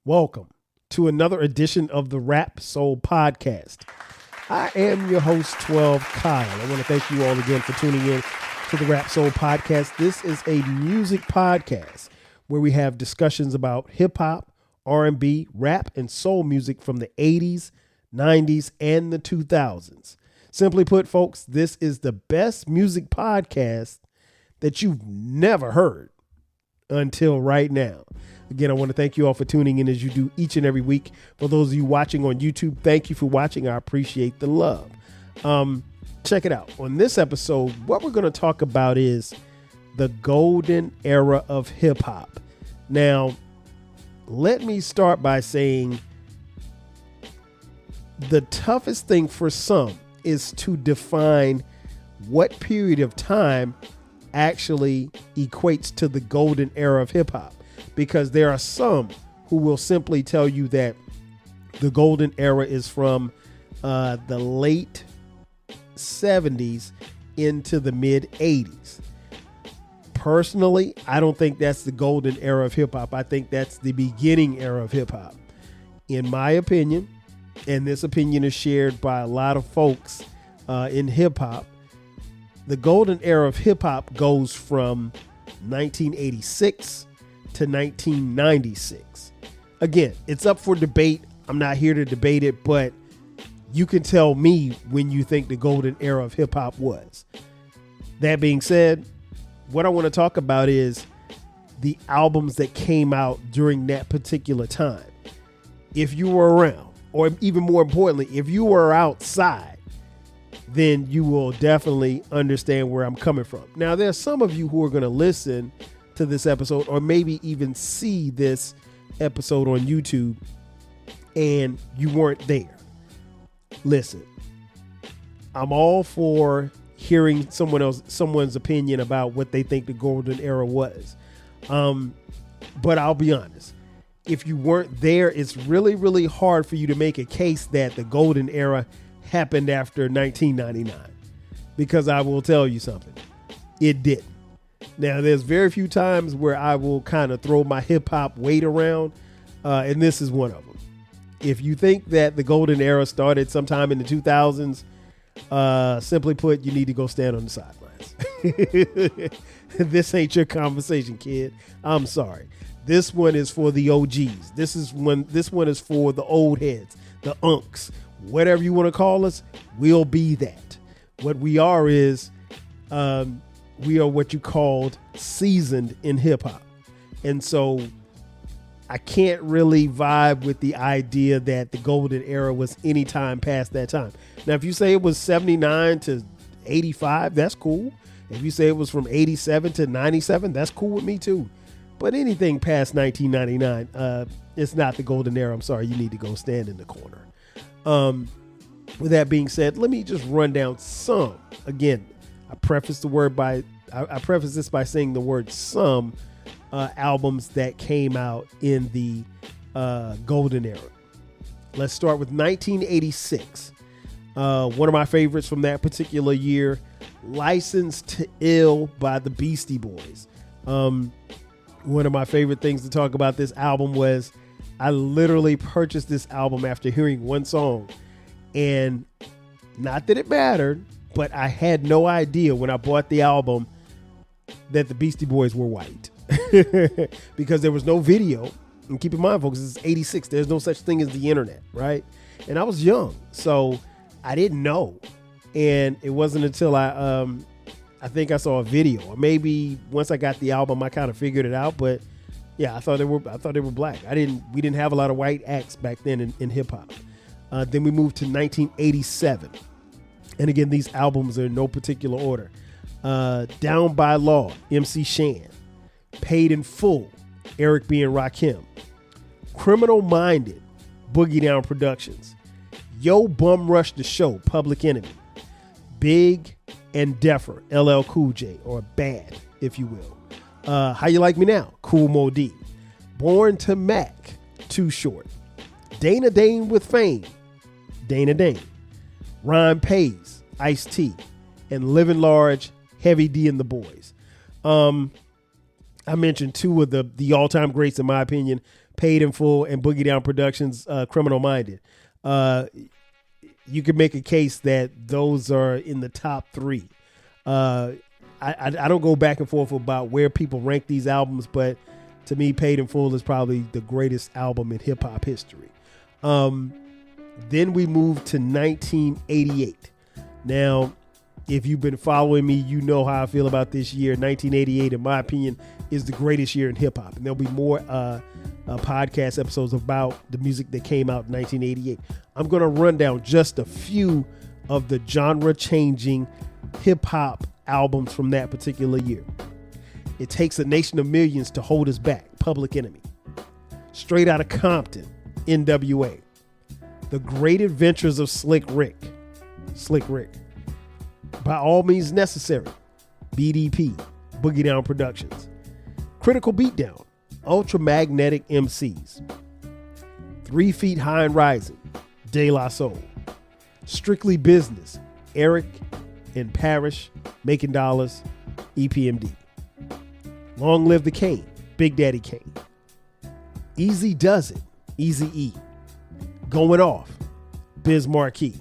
Welcome to another edition of the Rap Soul Podcast. I am your host, 12 Kyle. I want to thank you all again for tuning in to the Rap Soul Podcast. This is a music podcast where we have discussions about hip-hop, R&B, rap, and soul music from the 80s, 90s, and the 2000s. Simply put, folks, this is the best music podcast that you've never heard until right now. Again, I want to thank you all for tuning in as you do each and every week. For those of you watching on YouTube, thank you for watching. I appreciate the love. Check it out. On this episode, what we're going to talk about is the golden era of hip hop. Now, let me start by saying the toughest thing for some is to define what period of time actually equates to the golden era of hip hop. Because there are some who will simply tell you that the golden era is from the late 70s into the mid 80s. Personally, I don't think that's the golden era of hip hop. I think that's the beginning era of hip hop. In my opinion, and this opinion is shared by a lot of folks in hip hop, the golden era of hip hop goes from 1986 to 1996. Again, it's up for debate. I'm not here to debate it, but you can tell me when you think the golden era of hip hop was. That being said, what I want to talk about is the albums that came out during that particular time. If you were around, or even more importantly, if you were outside, then you will definitely understand where I'm coming from. Now, there's some of you who are going to listen to this episode or maybe even see this episode on YouTube and you weren't there. Listen, I'm all for hearing someone's opinion about what they think the golden era was. But I'll be honest, if you weren't there, it's really, really hard for you to make a case that the golden era happened after 1999, because I will tell you something, it didn't. Now, there's very few times where I will kind of throw my hip hop weight around, and this is one of them. If you think that the golden era started sometime in the 2000s, simply put, you need to go stand on the sidelines. This ain't your conversation, kid. I'm sorry. This one is for the OGs. This one is for the old heads, the unks, whatever you want to call us. We'll be that. What we are is, we are what you called seasoned in hip hop. And so I can't really vibe with the idea that the golden era was any time past that time. Now, if you say it was 79 to 85, that's cool. If you say it was from 87 to 97, that's cool with me too. But anything past 1999, it's not the golden era. I'm sorry, you need to go stand in the corner. With that being said, let me just run down some. Again, I preface this by saying the word some albums that came out in the golden era. Let's start with 1986. One of my favorites from that particular year, Licensed to Ill by the Beastie Boys. One of my favorite things to talk about this album was I literally purchased this album after hearing one song, and not that it mattered, but I had no idea when I bought the album that the Beastie Boys were white because there was no video. And keep in mind, folks, this is 86. There's no such thing as the internet, right? And I was young, so I didn't know. And it wasn't until I think I saw a video, or maybe once I got the album, I kind of figured it out. But yeah, I thought they were black. We didn't have a lot of white acts back then in hip hop. Then we moved to 1987. And again, these albums are in no particular order. Down by Law, MC Shan. Paid in Full, Eric B. and Rakim. Criminal Minded, Boogie Down Productions. Yo Bum Rush the Show, Public Enemy. Big and Deffer, LL Cool J, or Bad, if you will. How You Like Me Now, Cool Mo D. Born to Mac, Too Short. Dana Dane with Fame, Dana Dane. Rhyme Pays, Ice-T. And Living Large, Heavy D and the Boys. I mentioned two of the all-time greats, in my opinion, Paid in Full, and Boogie Down Productions, Criminal Minded. You can make a case that those are in the top 3. I don't go back and forth about where people rank these albums, but to me, Paid in Full is probably the greatest album in hip hop history. Then we move to 1988. Now, if you've been following me, you know how I feel about this year. 1988, in my opinion, is the greatest year in hip hop. And there'll be more podcast episodes about the music that came out in 1988. I'm going to run down just a few of the genre-changing hip hop albums from that particular year. It Takes a Nation of Millions to Hold Us Back, Public Enemy. Straight Outta Compton, NWA. The Great Adventures of Slick Rick. By All Means Necessary, BDP, Boogie Down Productions. Critical Beatdown, Ultramagnetic MCs. 3 Feet High and Rising, De La Soul. Strictly Business, Eric and Parrish, Making Dollars, EPMD. Long Live the Kane, Big Daddy Kane. Easy Does It, Eazy-E. Going Off, Biz Markie.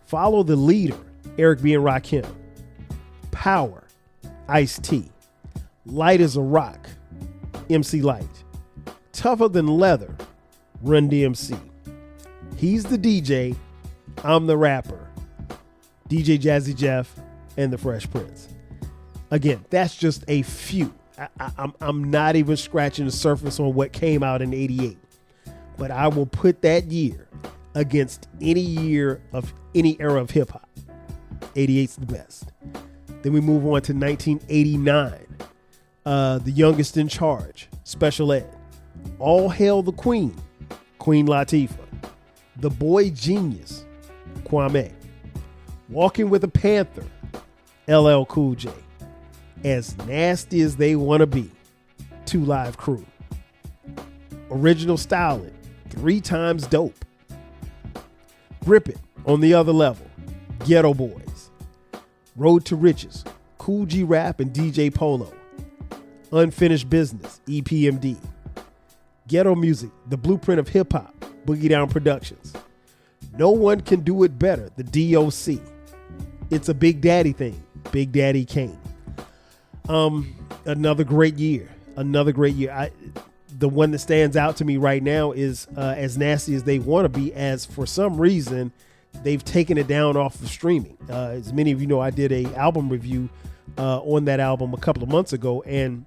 Follow the Leader, Eric B. and Rakim. Power, Ice-T. Light as a Rock, MC Light. Tougher Than Leather, Run DMC. He's the DJ, I'm the Rapper, DJ Jazzy Jeff, and the Fresh Prince. Again, that's just a few. I'm not even scratching the surface on what came out in 88. But I will put that year against any year of any era of hip hop. 88's the best. Then we move on to 1989. The Youngest in Charge, Special Ed. All Hail the Queen, Queen Latifah. The Boy Genius, Kwame. Walking with a Panther, LL Cool J. As Nasty as They Want to Be, 2 Live Crew. Original Styling, 3 Times Dope. Grip It, On the Other Level, Ghetto Boys. Road to Riches, Cool G Rap and DJ Polo. Unfinished Business, EPMD. Ghetto Music, The Blueprint of Hip Hop, Boogie Down Productions. No One Can Do It Better, The DOC. It's a Big Daddy Thing, Big Daddy Kane. Another great year. The one that stands out to me right now is As Nasty as They Want to Be, as for some reason they've taken it down off of streaming. As many of you know, I did a album review on that album a couple of months ago, and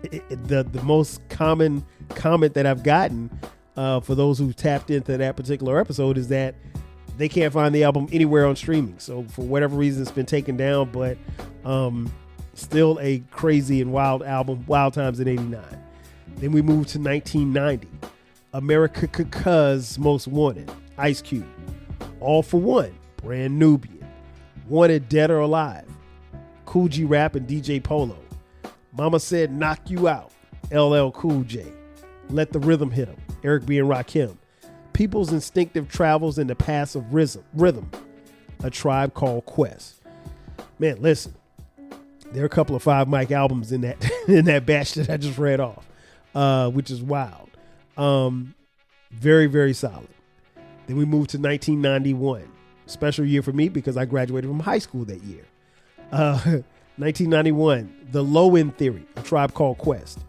the most common comment that I've gotten for those who tapped into that particular episode is that they can't find the album anywhere on streaming. So for whatever reason, it's been taken down, but still a crazy and wild album. Wild Times in 89. Then we move to 1990. America's Most Wanted, Ice Cube. All for One, Brand Nubian. Wanted Dead or Alive, Cool G Rap and DJ Polo. Mama Said Knock You Out, LL Cool J. Let the Rhythm Hit 'Em, Eric B. and Rakim. People's Instinctive Travels in the Paths of Rhythm, A Tribe Called Quest. Man, listen, there are a couple of 5 mic albums in that in that batch that I just read off, which is wild. Very, very solid. Then we move to 1991. Special year for me because I graduated from high school that year. 1991, The Low End Theory, A Tribe Called Quest.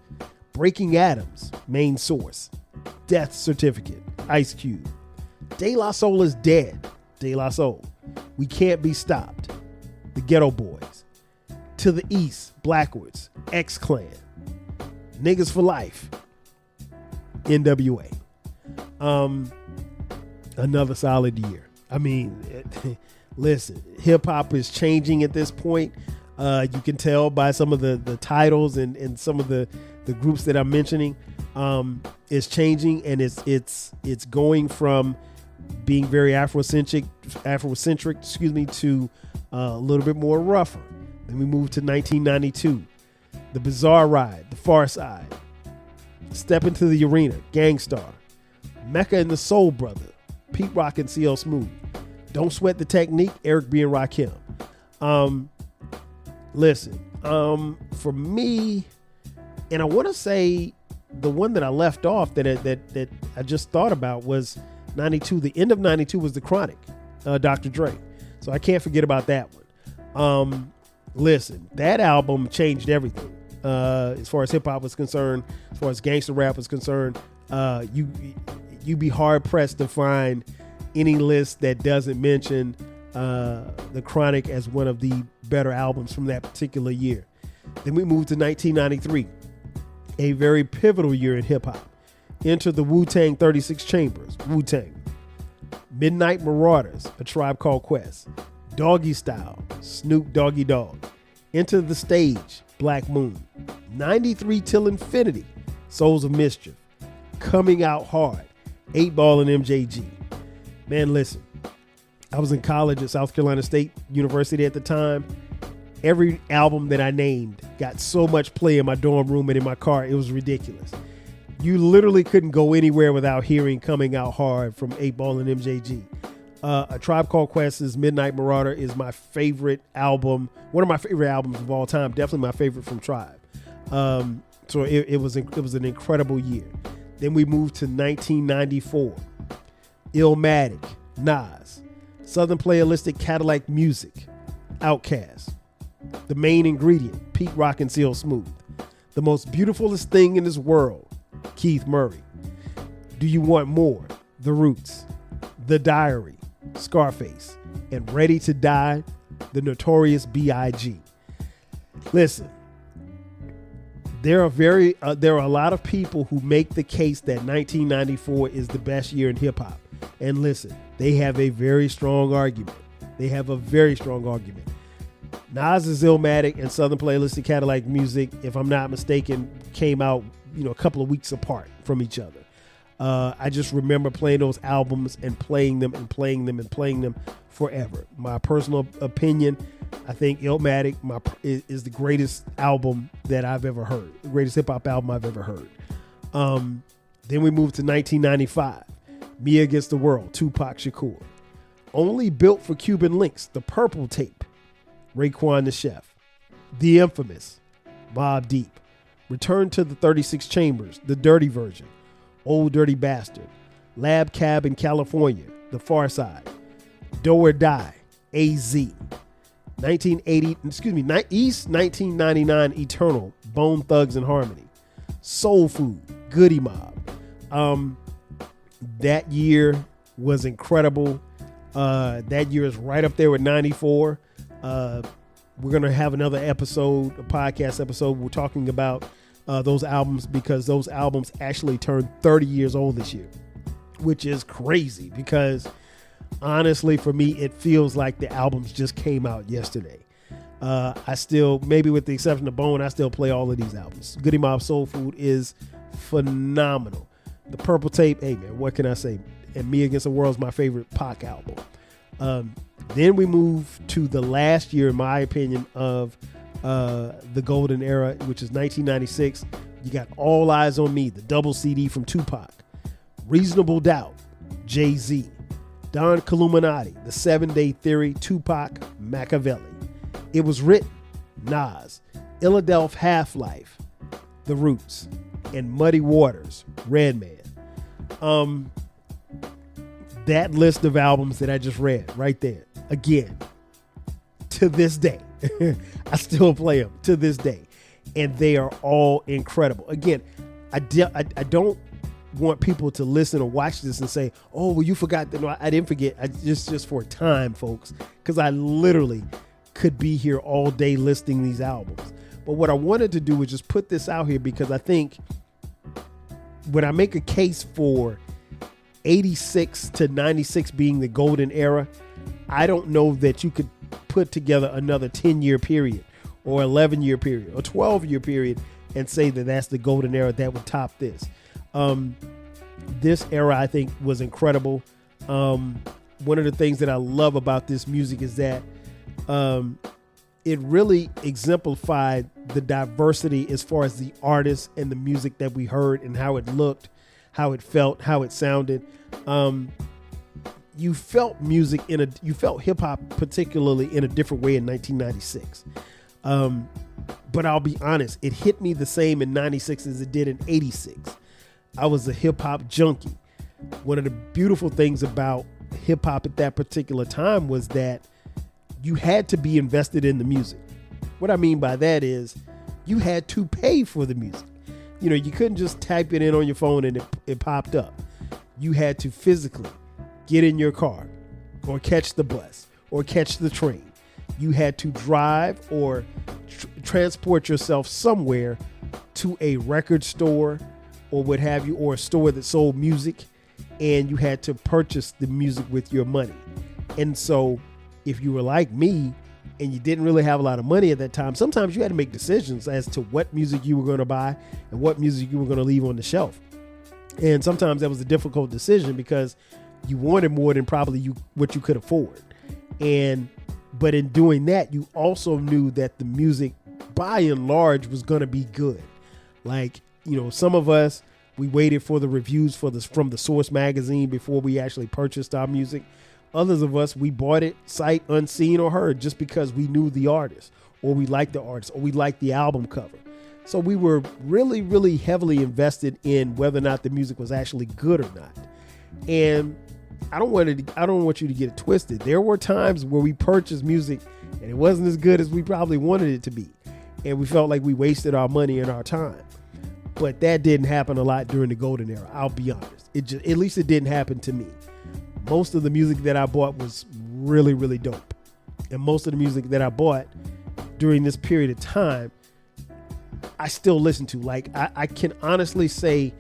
Breaking Atoms, Main Source. Death Certificate, Ice Cube. De La Soul is Dead, De La Soul. We Can't Be Stopped, The Ghetto Boys. To the East, Blackwards, X-Clan. Niggas for Life, NWA. Another solid year. I mean, listen, hip hop is changing at this point. You can tell by some of the titles and some of the groups that I'm mentioning. It's changing, and it's going from being very Afrocentric, to a little bit more rougher. Then we move to 1992. The Bizarre Ride, The Far Side. Step Into the Arena, Gangstar. Mecca and the Soul Brother, Pete Rock and CL Smooth. Don't Sweat the Technique, Eric B. and Rakim. Listen, for me, and I want to say the one that I left off that I just thought about was 92. The end of 92 was The Chronic, Dr. Dre. So I can't forget about that one. Listen, that album changed everything. As far as hip hop was concerned, as far as gangster rap was concerned, you'd be hard pressed to find any list that doesn't mention The Chronic as one of the better albums from that particular year. Then we moved to 1993, a very pivotal year in hip hop. Enter the Wu-Tang 36 Chambers, Wu-Tang. Midnight Marauders, A Tribe Called Quest. Doggy Style, Snoop Doggy Dogg. Enter the Stage, Black Moon. 93 Till Infinity, Souls of Mischief. Coming Out Hard, 8 Ball and MJG. Man, listen, I was in college at South Carolina State University at the time. Every album that I named got so much play in my dorm room and in my car, it was ridiculous. You literally couldn't go anywhere without hearing Coming Out Hard from 8 Ball and MJG. A Tribe Called Quest's Midnight Marauder is my favorite album, one of my favorite albums of all time, definitely my favorite from Tribe. So it was an incredible year. Then we moved to 1994. Illmatic, Nas. Southern Playalistic Cadillac Music, Outkast. The Main Ingredient, Pete Rock and CL Smooth. The Most Beautifulest Thing in This World, Keith Murray. Do You Want More, The Roots. The Diary, Scarface. And Ready to Die, The Notorious B.I.G. Listen, there are a lot of people who make the case that 1994 is the best year in hip hop. And listen, they have a very strong argument. Nas's Illmatic and Southern Playalistic Cadillac Music, if I'm not mistaken, came out, a couple of weeks apart from each other. I just remember playing those albums and playing them forever. My personal opinion, I think Illmatic is the greatest album that I've ever heard, the greatest hip hop album I've ever heard. Then we moved to 1995, Me Against the World, Tupac Shakur. Only Built for Cuban Links, The Purple Tape, Raekwon the Chef. The Infamous, Mobb Deep. Return to the 36 Chambers, The Dirty Version, Old Dirty Bastard. Lab Cab in California, The Far Side. Do or Die, AZ. East 1999 Eternal, Bone Thugs and Harmony. Soul Food, Goody Mob. That year was incredible. That year is right up there with 94. We're going to have another episode, a podcast episode. We're talking about those albums because those albums actually turned 30 years old this year, which is crazy because honestly, for me, it feels like the albums just came out yesterday. I still, maybe with the exception of Bone, I still play all of these albums. Goody Mob Soul Food is phenomenal. The Purple Tape, hey man, what can I say? And Me Against the World is my favorite Pac album. Then we move to the last year, in my opinion, of the golden era, which is 1996. You got All Eyes on Me, the double CD from Tupac. Reasonable Doubt, Jay-Z. Don Illuminati, The 7 Day Theory, Tupac, Machiavelli. It Was Written, Nas. Illadelph Half-Life, The Roots. And Muddy Waters, Redman. That list of albums that I just read right there, again, to this day, I still play them to this day, and they are all incredible. Again, I don't want people to listen or watch this and say, "Oh, well, you forgot that." No, I didn't forget. Just for time, folks, because I literally could be here all day listing these albums. But what I wanted to do was just put this out here because I think when I make a case for 86 to 96 being the golden era, I don't know that you could put together another 10-year period or 11-year period or 12-year period and say that that's the golden era that would top this. This era, I think, was incredible. One of the things that I love about this music is that it really exemplified the diversity as far as the artists and the music that we heard and how it looked, how it felt, how it sounded. You felt music you felt hip hop particularly in a different way in 1996. But I'll be honest, it hit me the same in 96 as it did in 86. I was a hip hop junkie. One of the beautiful things about hip hop at that particular time was that you had to be invested in the music. What I mean by that is you had to pay for the music. You know, you couldn't just type it in on your phone and it popped up. You had to physically get in your car or catch the bus or catch the train. You had to drive or transport yourself somewhere to a record store or what have you, or a store that sold music, and you had to purchase the music with your money. And so if you were like me and you didn't really have a lot of money at that time, sometimes you had to make decisions as to what music you were going to buy and what music you were going to leave on the shelf. And sometimes that was a difficult decision because you wanted more than probably what you could afford. But in doing that, you also knew that the music by and large was going to be good. Like, you know, some of us, we waited for the reviews from the Source magazine before we actually purchased our music. Others of us, we bought it sight unseen or heard just because we knew the artist, or we liked the artist, or we liked the album cover. So we were really, really heavily invested in whether or not the music was actually good or not. And I don't want you to get it twisted. There were times where we purchased music and it wasn't as good as we probably wanted it to be, and we felt like we wasted our money and our time. But that didn't happen a lot during the golden era. I'll be honest. At least it didn't happen to me. Most of the music that I bought was really, really dope. And most of the music that I bought during this period of time, I still listen to. Like, I can honestly say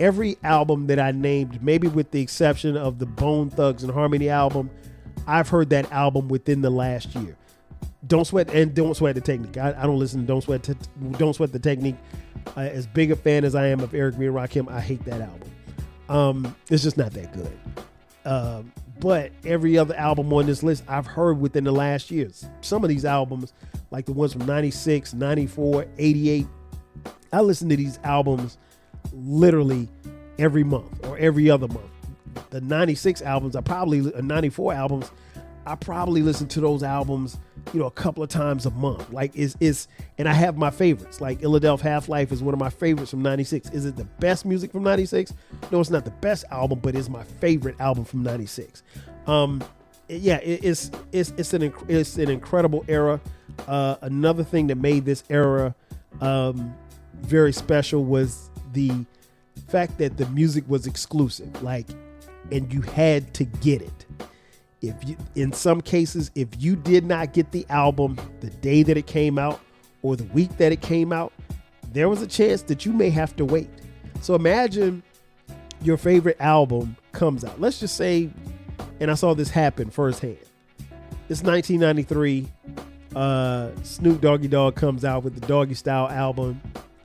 every album that I named, maybe with the exception of the Bone Thugs and Harmony album, I've heard that album within the last year. Don't Sweat the Technique. I don't listen to Don't Sweat the Technique. As big a fan as I am of Eric B. and Rakim, I hate that album. It's just not that good. But every other album on this list I've heard within the last years. Some of these albums, like the ones from 96, 94, 88, I listen to these albums literally every month or every other month. The 96 albums, 94 albums, I probably listen to those albums, you know, a couple of times a month. Like and I have my favorites. Like Philadelphia Half-Life is one of my favorites from 96. Is it the best music from 96? No, it's not the best album, but it's my favorite album from 96. It's an incredible era. Another thing that made this era very special was the fact that the music was exclusive, and you had to get it. In some cases, if you did not get the album the day that it came out or the week that it came out, there was a chance that you may have to wait. So imagine your favorite album comes out. Let's just say, and I saw this happen firsthand. It's 1993. Snoop Doggy Dogg comes out with the Doggy Style album.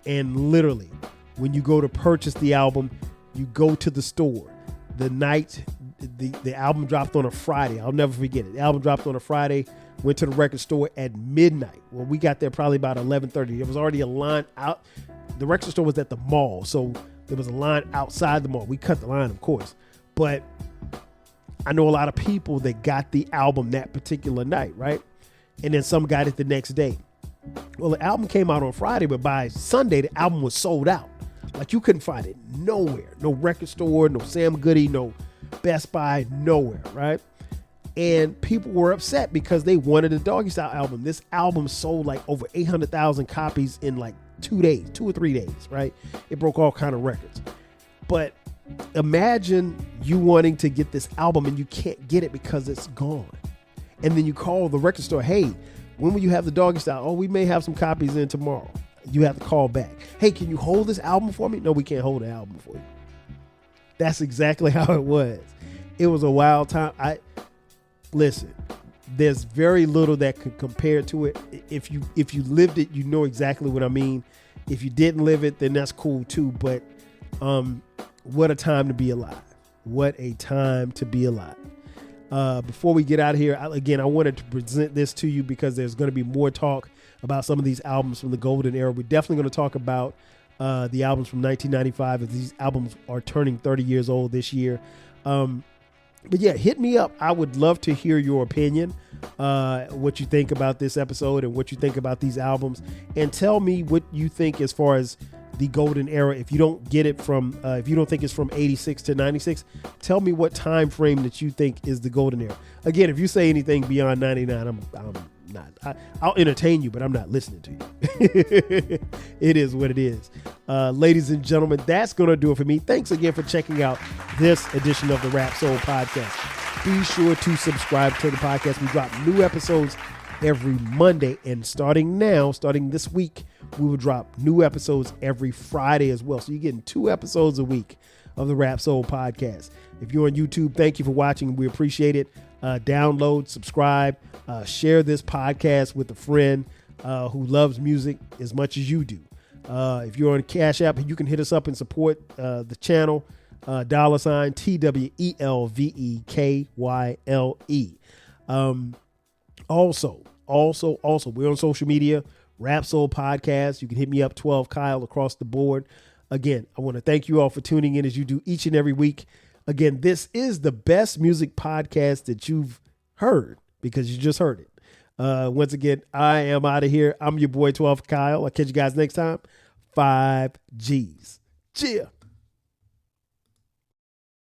And literally, when you go to purchase the album, you go to the store. The night the album dropped on a Friday. I'll never forget it. The album dropped on a Friday, went to the record store at midnight. Well, we got there probably about 11:30. There was already a line out. The record store was at the mall, so there was a line outside the mall. We cut the line, of course. But I know a lot of people that got the album that particular night, right? And then some got it the next day. Well, the album came out on Friday, but by Sunday, the album was sold out. Like, you couldn't find it nowhere. No record store, no Sam Goody, no Best Buy, nowhere, right? And people were upset because they wanted a Doggy Style album. This album sold like over 800,000 copies in like 2 or 3 days, right? It broke all kind of records. But imagine you wanting to get this album and you can't get it because it's gone. And then you call the record store, hey, when will you have the Doggy Style? Oh, we may have some copies in tomorrow. You have to call back. Hey, can you hold this album for me? No, we can't hold the album for you. That's exactly how it was. It was a wild time. Listen, there's very little that could compare to it. If you lived it, you know exactly what I mean. If you didn't live it, then that's cool too. But what a time to be alive. What a time to be alive. Before we get out of here, I wanted to present this to you because there's going to be more talk about some of these albums from the golden era. We're definitely going to talk about the albums from 1995, as these albums are turning 30 years old this year. But yeah, hit me up. I would love to hear your opinion, what you think about this episode and what you think about these albums, and tell me what you think as far as the golden era. If you don't get it from, if you don't think it's from 86 to 96, tell me what time frame that you think is the golden era. Again, if you say anything beyond 99, I'm not. I'll entertain you, but I'm not listening to you. It is what it is. Ladies and gentlemen, that's going to do it for me. Thanks again for checking out this edition of the Rap Soul Podcast. Be sure to subscribe to the podcast. We drop new episodes every Monday, and starting this week, we will drop new episodes every Friday as well. So you're getting 2 episodes a week of the Rap Soul Podcast. If you're on YouTube, thank you for watching. We appreciate it. Download, subscribe, share this podcast with a friend who loves music as much as you do. If you're on Cash App, you can hit us up and support the channel. $ TWELVEKYLE. Also, we're on social media, Rap Soul Podcast. You can hit me up, 12 Kyle, across the board. Again, I want to thank you all for tuning in as you do each and every week. Again, this is the best music podcast that you've heard, because you just heard it. Once again, I am out of here. I'm your boy, 12 Kyle. I'll catch you guys next time. 5 G's. Cheer.